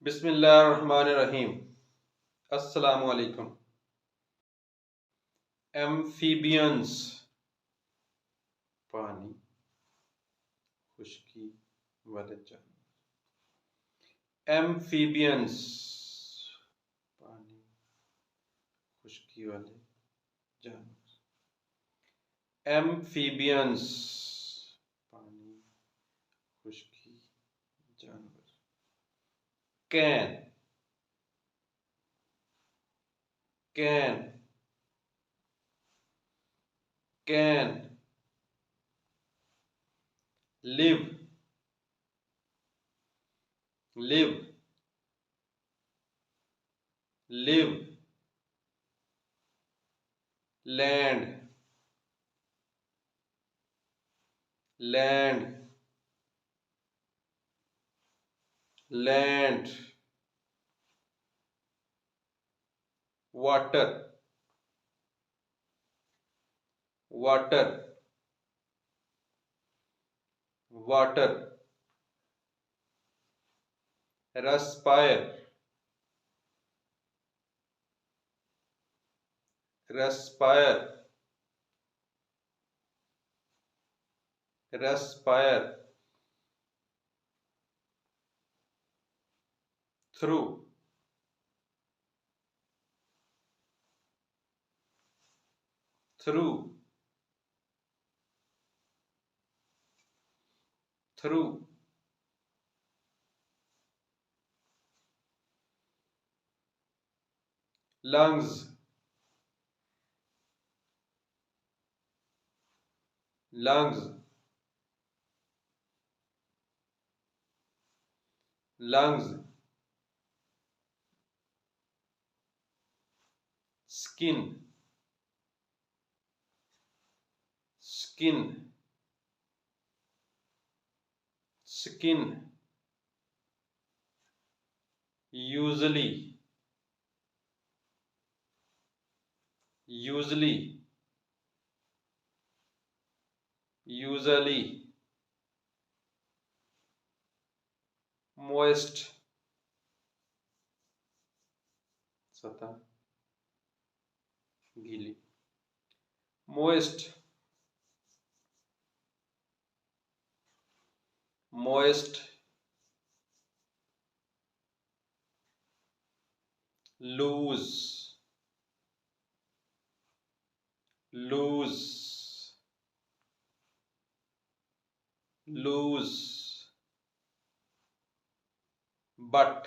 बिस्मिल्लाहिर्रहमानिर्रहीम। अस्सलामु अलैकुम। एम्फीबियंस पानी, खुश्की वाले जानवर। एम्फीबियंस पानी, खुश्की वाले जानवर। एम्फीबियंस पानी, खुश्की जानवर। Can, can, can. Live, live, live. Land, land, land. Water, water, water. Respire, respire, respire. Through, through, through. Lungs, lungs, lungs. Skin, skin, skin. Usually, usually, usually. Moist, सतह गीली। Moist, moist. Loose, loose, loose. But,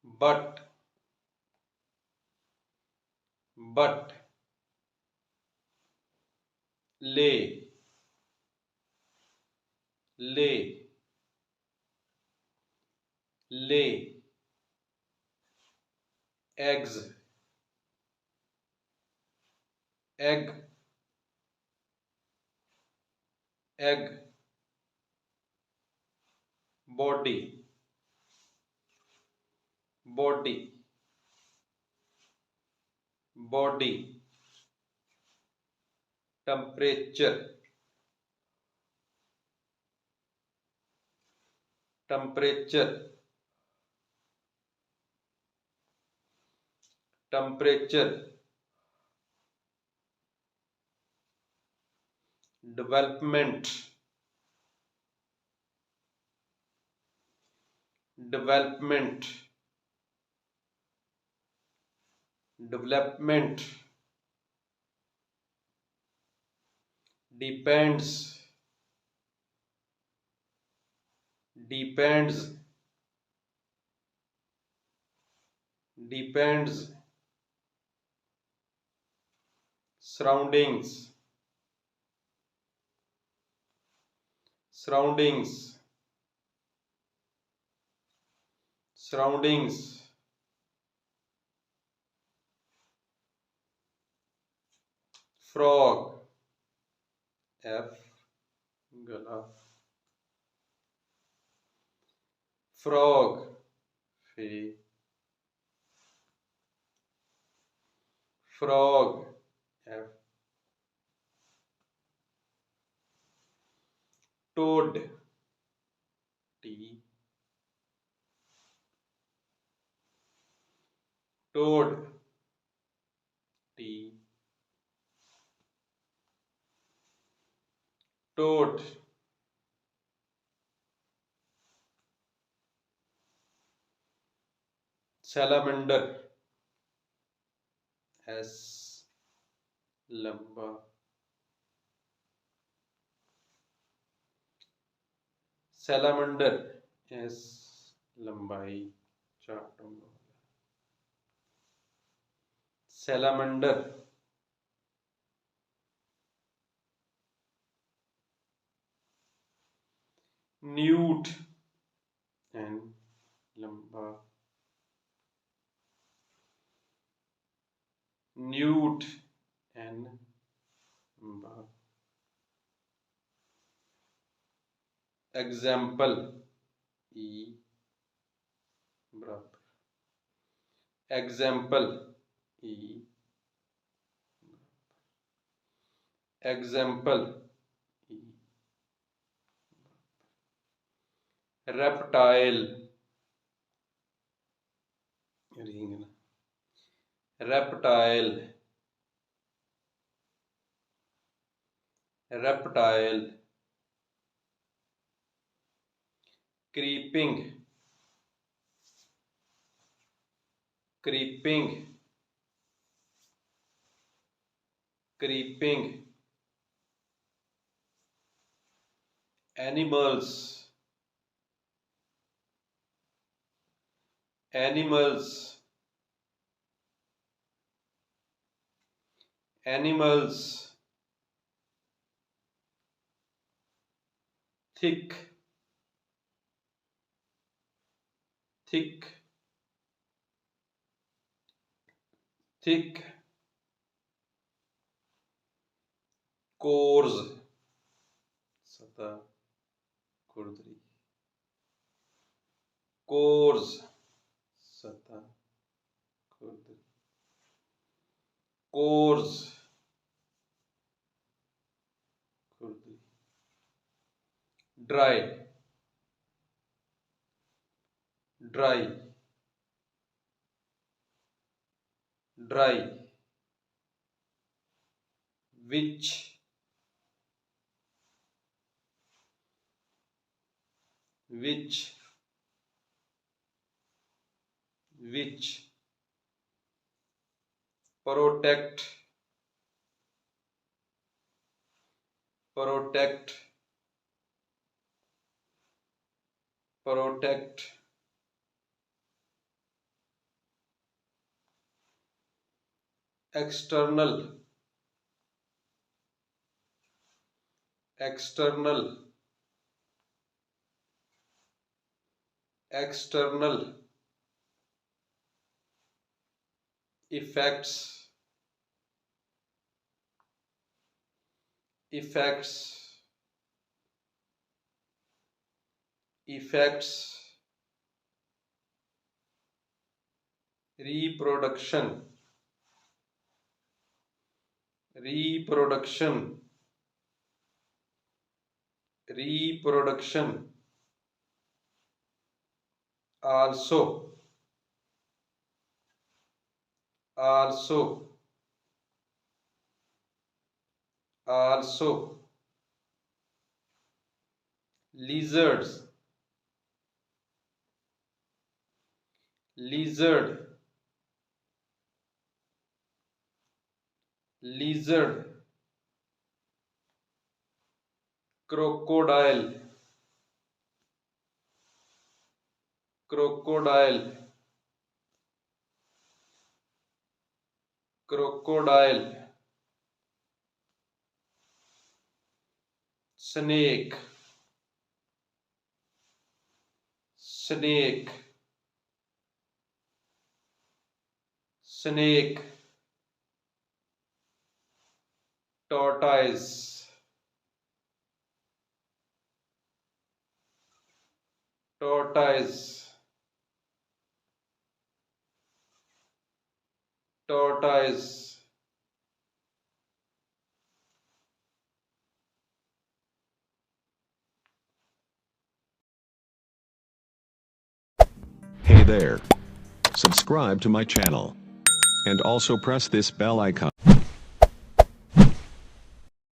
but, but. Lay, lay, lay. Eggs, egg, egg. Body, body, body. Temperature, temperature, temperature. Development, development, development. Depends, depends, depends. Surroundings, surroundings, surroundings. Frog, F गला। Frog, फे। Frog, F. Toad, T. toad, T, toad, salamander, S, लंबा, salamander, S, लंबाई, 4 टंगों, salamander, newt, N, लंबा, newt, N, लंबा, example, E, बराबर, example, E, example, E, reptile, reptile, reptile, creeping, creeping, creeping, animals, animals, animals, thick, thick, thick, coarse, सतह, खुरदरी, coarse, सतह, खुरदरी, coarse, खुरदरी, dry, dry, dry, which, which, which, protect, protect, protect, external, external, external, effects, effects, effects, reproduction, reproduction, reproduction, also, also, also, lizards, lizard, lizard, crocodile, crocodile, crocodile, snake, snake, snake, tortoise, tortoise, tortoise, Hey there. Subscribe to my channel. and also press this bell icon.